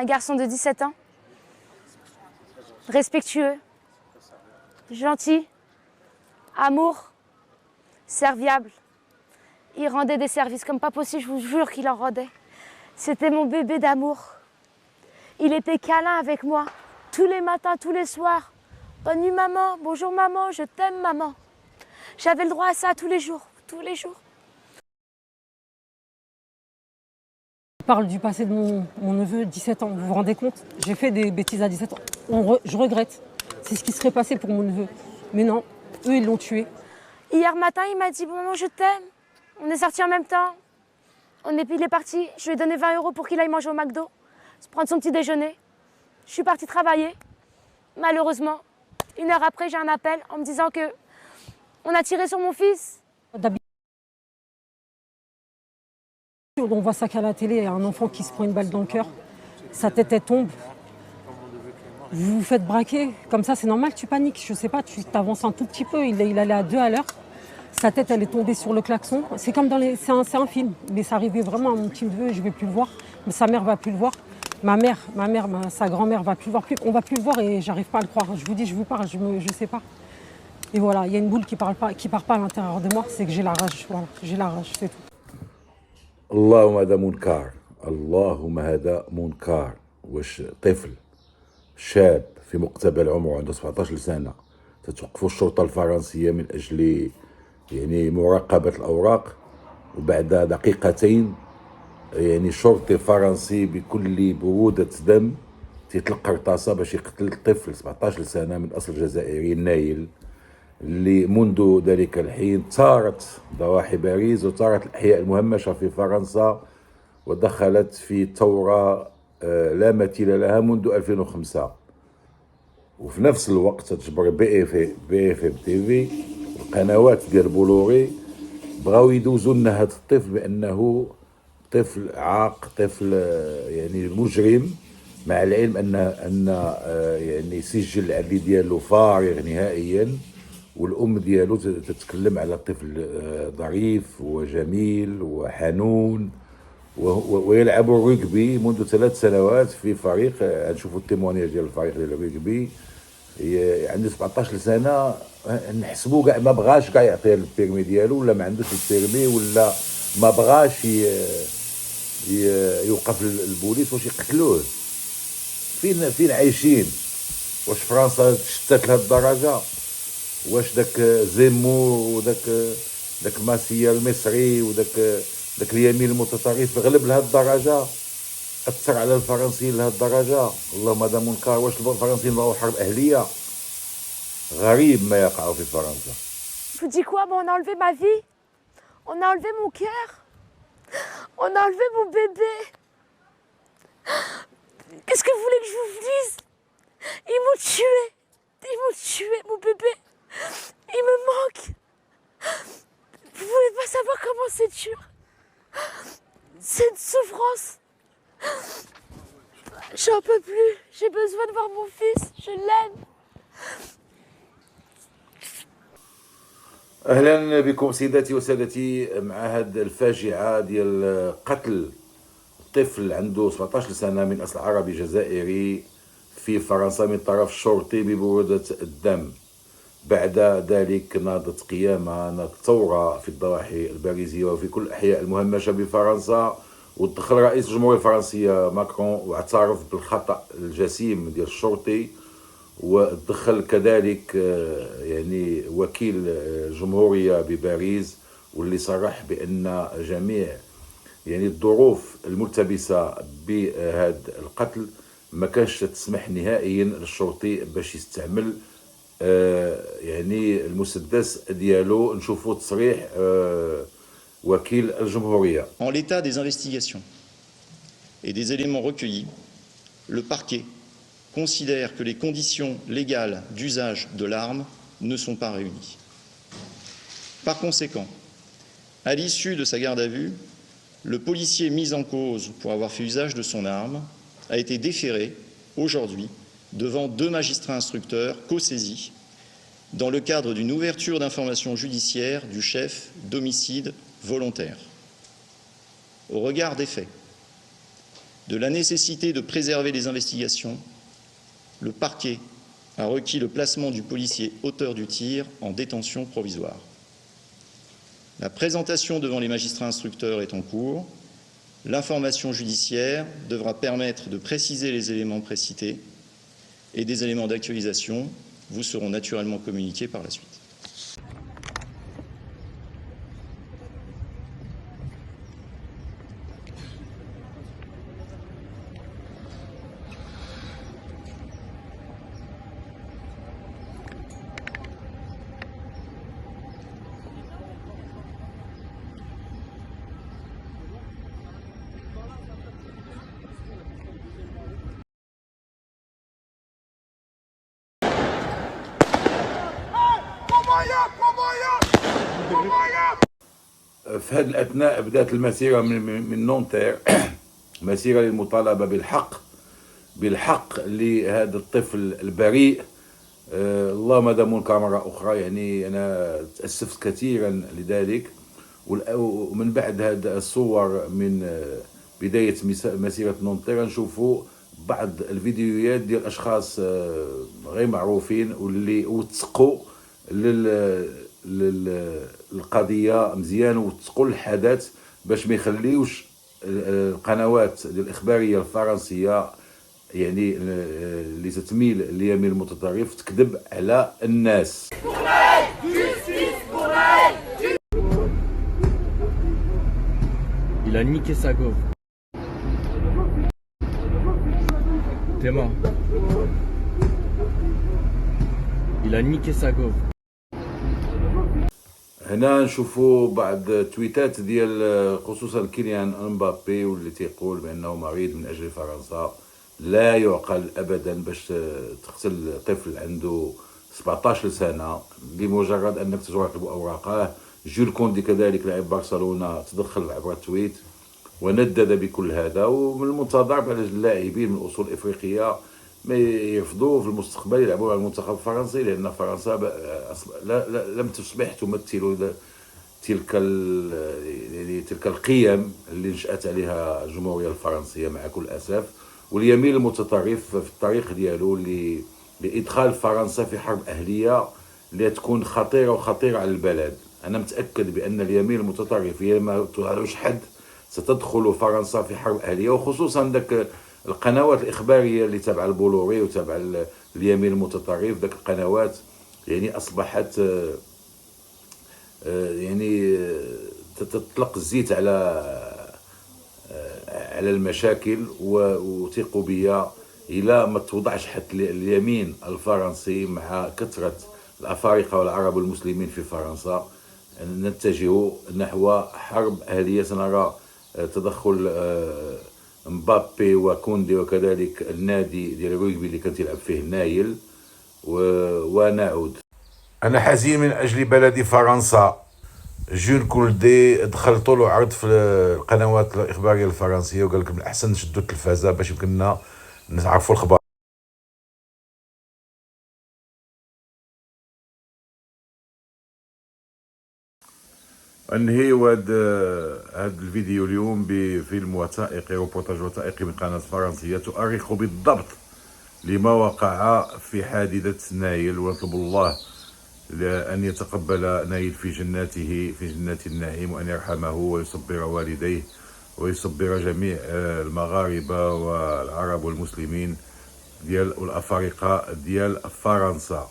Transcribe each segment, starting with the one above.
Un garçon de 17 ans, respectueux, gentil, amour, serviable. Il rendait des services comme pas possible, je vous jure qu'il en rendait. C'était mon bébé d'amour. Il était câlin avec moi, tous les matins, tous les soirs. Bonne nuit maman, bonjour maman, je t'aime maman. J'avais le droit à ça tous les jours, tous les jours. Je parle du passé de mon neveu, 17 ans, vous vous rendez compte? J'ai fait des bêtises à 17 ans, je regrette. C'est ce qui serait passé pour mon neveu. Mais non, eux ils l'ont tué. Hier matin, il m'a dit, bon maman, je t'aime. On est sortis en même temps. Il est parti, je lui ai donné 20 € pour qu'il aille manger au McDo, se prendre son petit déjeuner. Je suis partie travailler. Malheureusement, 1 heure après, j'ai un appel en me disant que on a tiré sur mon fils. On voit ça qu'à la télé, un enfant qui se prend une balle dans le cœur, sa tête elle tombe. Vous vous faites braquer, comme ça c'est normal, tu paniques, je sais pas, tu t'avances un tout petit peu, il allait à 2 à l'heure, sa tête elle est tombée sur le klaxon. C'est comme c'est un film, mais ça arrivait vraiment à mon petit neveu, je vais plus le voir, mais sa mère va plus le voir. Sa grand-mère va plus le voir, on va plus le voir et j'arrive pas à le croire. Je vous dis, je vous parle, je sais pas. Et voilà, il y a une boule qui part pas à l'intérieur de moi, c'est que j'ai la rage, voilà, j'ai la rage, c'est tout. اللهم هذا منكر، اللهم هذا منكر. واش طفل شاب في مقتبل عمره عنده 17 سنة تتوقفوا الشرطة الفرنسية من أجل يعني مراقبة الأوراق، وبعد دقيقتين يعني شرطي فرنسي بكل برودة دم تيطلق رصاصة باش يقتل طفل 17 سنة من أصل جزائري نايل، اللي منذ ذلك الحين ثارت ضواحي باريس وثارت الأحياء المهمشة في فرنسا ودخلت في ثورة لا مثيل لها منذ 2005. وفي نفس الوقت تجبر بي اف ام تي في القنوات ديال بولوري بغاو يدوزوا لنا هذا الطفل بانه طفل عاق، طفل يعني مجرم، مع العلم ان يعني سجل العدلي ديالو فارغ نهائيا، والام ديالو تتكلم على طفل ظريف وجميل وحنون ويلعب الرugby منذ 3 سنوات في فريق، نشوفوا التيموانياج ديال الفريق ديال الرugby. عنده 17 سنه، نحسبوا كاع ما بغاش كاع يعطيه البيرمي ديالو، ولا ما عندوش البيرمي، ولا ما بغاش يوقف البوليس واش يقتلوه. فين عايشين؟ واش فرنسا تشتت لهاد الدرجه؟ واش داك زيمور وداك ماسيا المصري داك اليمين المتطرف غلب لهاد الدرجه؟ اثر على الفرنسيين لهاد الدرجه؟ اللهم هذا منكر. واش الفرنسيين بغاو حرب اهليه؟ غريب ما يقع في فرنسا. Je vous dis quoi? Bon, on a enlevé ma vie, on a enlevé mon cœur, on a enlevé mon bébé. Qu'est-ce que vous voulez que je vous dise? Ils m'ont tué, mon bébé. Il me manque. Vous voulez pas savoir comment c'est dur? C'est une souffrance. J'en peux plus. J'ai besoin de voir mon fils. Je l'aime. اهلا بكم سيداتي وسادتي مع هاد الفاجعه ديال قتل طفل عنده 17 سنه من اصل عربي جزائري في فرنسا من طرف شرطي ببروده الدم. بعد ذلك ناضت قيامه، ناضت ثوره في الضواحي الباريزيه وفي كل الاحياء المهمشه بفرنسا، ودخل رئيس الجمهوريه الفرنسيه ماكرون واعترف بالخطا الجسيم ديال الشرطي، ودخل كذلك يعني وكيل الجمهوريه بباريس واللي صرح بان جميع يعني الظروف الملتبسه بهذا القتل ما كانش تسمح نهائيا للشرطي باش يستعمل يعني المسدس ديالو. نشوفوا تصريح وكيل الجمهوريه. En l'état des investigations et des éléments recueillis, le parquet considère que les conditions légales d'usage de l'arme ne sont pas réunies. Par conséquent, à l'issue de sa garde à vue, le policier mis en cause pour avoir fait usage de son arme a été déféré aujourd'hui devant 2 magistrats instructeurs co-saisis dans le cadre d'une ouverture d'information judiciaire du chef d'homicide volontaire. Au regard des faits, de la nécessité de préserver les investigations, le parquet a requis le placement du policier auteur du tir en détention provisoire. La présentation devant les magistrats instructeurs est en cours. L'information judiciaire devra permettre de préciser les éléments précités et des éléments d'actualisation vous seront naturellement communiqués par la suite. في هذه الأثناء بدأت المسيرة من نونتير مسيرة للمطالبة بالحق لهذا الطفل البريء. اللهم هذا منكر مرة أخرى، يعني أنا تأسفت كثيرا لذلك. ومن بعد هذه الصور من بداية مسيرة نونتير نشوفوا بعض الفيديوهات ديال أشخاص غير معروفين واللي وثقوا القضيه مزيان وتقول الحدث باش ما يخليوش القنوات الاخباريه الفرنسيه يعني اللي تتميل لليمين المتطرف تكذب على الناس. Il a niqué sa go. T'es mort. Il a niqué sa go. هنا نشوفوا بعض التويتات ديال خصوصا كيليان امبابي واللي تيقول بانه مريض من اجل فرنسا. لا يعقل ابدا باش تقتل طفل عنده 17 سنه بمجرد انك تراقب اوراقه. جول كوندي كذلك لاعب برشلونه تدخل عبر التويت وندد بكل هذا، ومن المنتظر على اللاعبين من اصول افريقيه ما يرفضوا في المستقبل يلعبوا مع المنتخب الفرنسي، لان فرنسا لم تصبح تمثل تلك القيم اللي نشأت عليها الجمهورية الفرنسية مع كل أسف. واليمين المتطرف في الطريق ديالو لإدخال فرنسا في حرب أهلية اللي تكون خطيرة على البلد. أنا متأكد بأن اليمين المتطرف إذا ما تعالوش حد ستدخل فرنسا في حرب أهلية، وخصوصا ذاك القنوات الإخبارية اللي تابعة البولوري وتابعة اليمين المتطرف. ذاك القنوات يعني أصبحت يعني تطلق الزيت على المشاكل. وثقوا بيا إلى ما توضعش حتى اليمين الفرنسي مع كثرة الأفارقة والعرب المسلمين في فرنسا نتجه نحو حرب أهلية. سنرى تدخل مبابي وكوندي وكذلك النادي ديال الرugby اللي كان يلعب فيه نايل. ونعود. أنا حزين من أجل بلدي فرنسا. جون كولدي دخل طول وعرض في القنوات الإخبارية الفرنسية وقال لك من الأحسن نشدوا التلفازة باش يمكننا نعرفوا الخبر. أنهي هذا الفيديو اليوم بفيلم وثائقي ريبورتاج وثائقي من قناة فرنسية تؤرخ بالضبط لما وقع في حادثة نايل، ونطلب الله أن يتقبل نايل في جناته في جنات النعيم، وأن يرحمه ويصبر والديه ويصبر جميع المغاربة والعرب والمسلمين والأفارقة ديال فرنسا.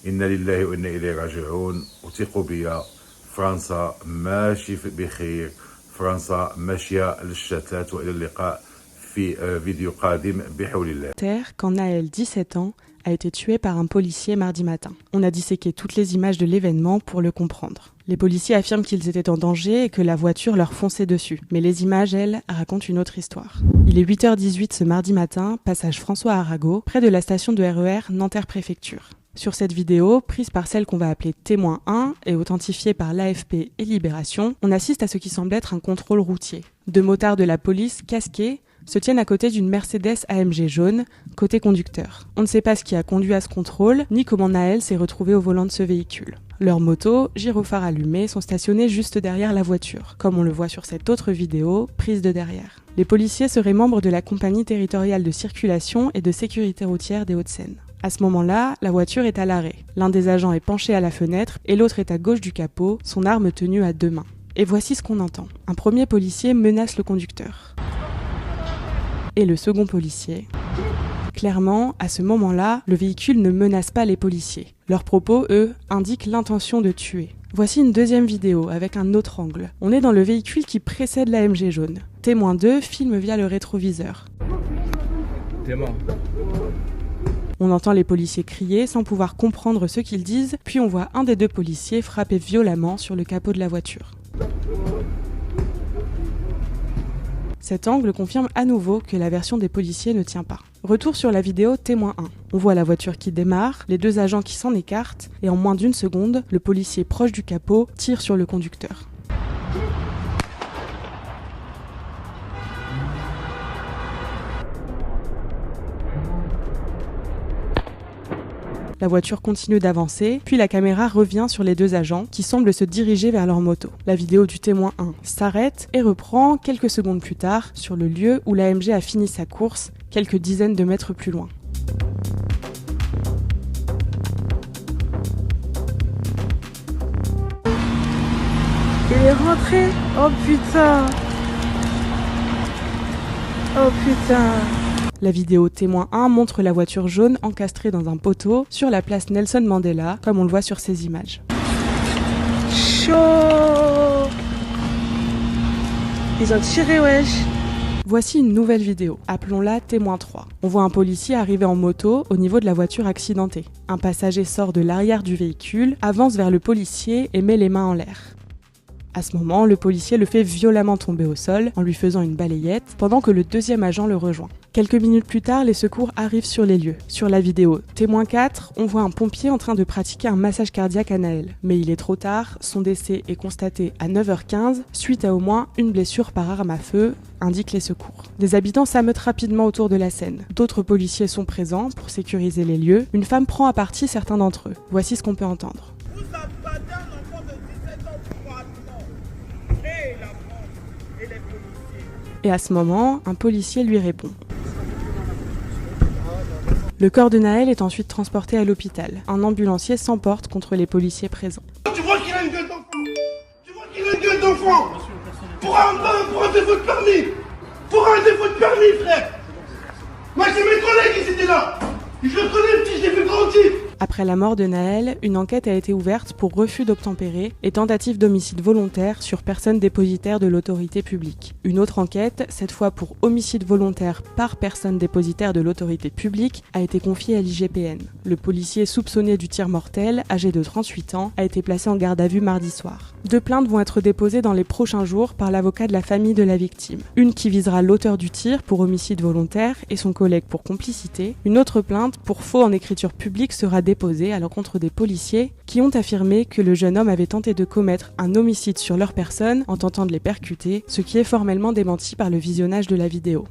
إنا لله وإنا إليه راجعون. وثقوا بيا فرنسا ماشي بخير، فرنسا ماشية للشتات. وإلى اللقاء في فيديو قادم بحول الله. Quand Naël, 17 ans, a été tué par un policier mardi matin. On a disséqué toutes les images de l'événement pour le comprendre. Les policiers affirment qu'ils étaient en danger et que la voiture leur fonçait dessus. Mais les images, elles, racontent une autre histoire. Il est 8h18 ce mardi matin, passage François Arago, près de la station de RER Nanterre-Préfecture. Sur cette vidéo, prise par celle qu'on va appeler témoin 1 et authentifiée par l'AFP et Libération, on assiste à ce qui semble être un contrôle routier. Deux motards de la police, casqués, se tiennent à côté d'une Mercedes AMG jaune, côté conducteur. On ne sait pas ce qui a conduit à ce contrôle, ni comment Naël s'est retrouvé au volant de ce véhicule. Leurs motos, gyrophares allumés, sont stationnés juste derrière la voiture, comme on le voit sur cette autre vidéo, prise de derrière. Les policiers seraient membres de la compagnie territoriale de circulation et de sécurité routière des Hauts-de-Seine. À ce moment-là, la voiture est à l'arrêt. L'un des agents est penché à la fenêtre et l'autre est à gauche du capot, son arme tenue à 2 mains. Et voici ce qu'on entend. Un premier policier menace le conducteur. Et le second policier. Clairement, à ce moment-là, le véhicule ne menace pas les policiers. Leurs propos, eux, indiquent l'intention de tuer. Voici une deuxième vidéo avec un autre angle. On est dans le véhicule qui précède l'AMG jaune. Témoin 2 filme via le rétroviseur. T'es mort. On entend les policiers crier sans pouvoir comprendre ce qu'ils disent, puis on voit un des 2 policiers frapper violemment sur le capot de la voiture. Cet angle confirme à nouveau que la version des policiers ne tient pas. Retour sur la vidéo témoin 1. On voit la voiture qui démarre, les 2 agents qui s'en écartent, et en moins d'1 seconde, le policier proche du capot tire sur le conducteur. La voiture continue d'avancer, puis la caméra revient sur les 2 agents qui semblent se diriger vers leur moto. La vidéo du témoin 1 s'arrête et reprend quelques secondes plus tard sur le lieu où l'AMG a fini sa course, quelques dizaines de mètres plus loin. Il est rentré. Oh putain. Oh putain. La vidéo témoin 1 montre la voiture jaune encastrée dans un poteau sur la place Nelson Mandela, comme on le voit sur ces images. Chaud. Ils ont tiré, wesh. Voici une nouvelle vidéo, appelons-la témoin 3. On voit un policier arriver en moto au niveau de la voiture accidentée. Un passager sort de l'arrière du véhicule, avance vers le policier et met les mains en l'air. À ce moment, le policier le fait violemment tomber au sol en lui faisant une balayette, pendant que le 2e agent le rejoint. Quelques minutes plus tard, les secours arrivent sur les lieux. Sur la vidéo témoin 4, on voit un pompier en train de pratiquer un massage cardiaque à Naël. Mais il est trop tard, son décès est constaté à 9h15, suite à au moins une blessure par arme à feu, indiquent les secours. Des habitants s'ameutent rapidement autour de la scène. D'autres policiers sont présents pour sécuriser les lieux. Une femme prend à partie certains d'entre eux. Voici ce qu'on peut entendre. Et à ce moment, un policier lui répond. Le corps de Naël est ensuite transporté à l'hôpital. Un ambulancier s'emporte contre les policiers présents. Tu vois qu'il a une gueule d'enfant. Tu vois qu'il a une gueule d'enfant. Pour un défaut de permis. Pour un défaut de permis, frère. Moi, c'est mes collègues qui étaient là. Je le connais, le petit, je l'ai vu grandir. Après la mort de Naël, une enquête a été ouverte pour refus d'obtempérer et tentative d'homicide volontaire sur personne dépositaire de l'autorité publique. Une autre enquête, cette fois pour homicide volontaire par personne dépositaire de l'autorité publique, a été confiée à l'IGPN. Le policier soupçonné du tir mortel, âgé de 38 ans, a été placé en garde à vue mardi soir. 2 plaintes vont être déposées dans les prochains jours par l'avocat de la famille de la victime. Une qui visera l'auteur du tir pour homicide volontaire et son collègue pour complicité. Une autre plainte pour faux en écriture publique sera déposée à l'encontre des policiers qui ont affirmé que le jeune homme avait tenté de commettre un homicide sur leur personne en tentant de les percuter, ce qui est formellement démenti par le visionnage de la vidéo.